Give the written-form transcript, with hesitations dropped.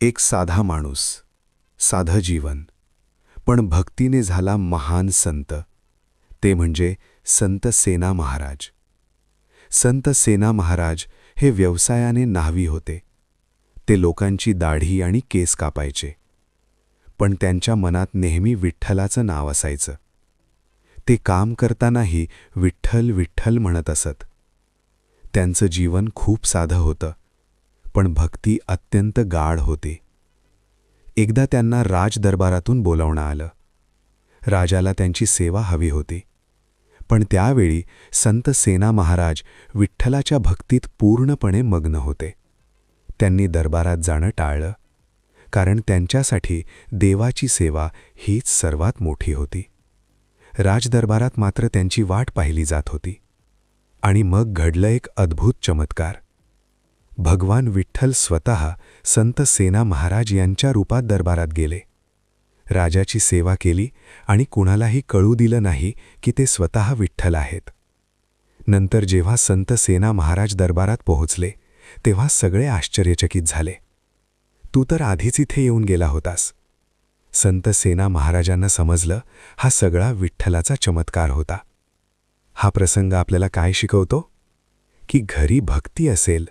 एक साधा माणूस, साधं जीवन, पण भक्तीने झाला महान संत. ते म्हणजे संत सेना महाराज. संत सेना महाराज हे व्यवसायाने न्हावी होते. ते लोकांची दाढी आणि केस कापायचे. पण त्यांच्या मनात नेहमी विठ्ठलाचं नाव असायचं. ते काम करतानाही विठ्ठल विठ्ठल म्हणत असत. त्यांचं जीवन खूप साधं होतं, पण भक्ती अत्यंत गाढ होती. एकदा त्यांना राजदरबारातून बोलावणं आलं. राजाला त्यांची सेवा हवी होती. पण त्यावेळी संत सेना महाराज विठ्ठलाच्या भक्तीत पूर्णपणे मग्न होते. त्यांनी दरबारात जाणं टाळलं, कारण त्यांच्यासाठी देवाची सेवा हीच सर्वात मोठी होती. राजदरबारात मात्र त्यांची वाट पाहिली जात होती. आणि मग घडलं एक अद्भुत चमत्कार. भगवान विठ्ठल स्वतः संत सेना महाराज यांच्या रूपात दरबारात गेले. राजाची सेवा केली आणि कुणालाही कळू दिलं नाही की ते स्वतः विठ्ठल आहेत. नंतर जेव्हा संत सेना महाराज दरबारात पोहोचले, तेव्हा सगळे आश्चर्यचकित झाले. तू तर आधीच इथे येऊन गेला होतास. संत सेना महाराजांना समजलं, हा सगळा विठ्ठलाचा चमत्कार होता. हा प्रसंग आपल्याला काय शिकवतो? की घरी भक्ती असेल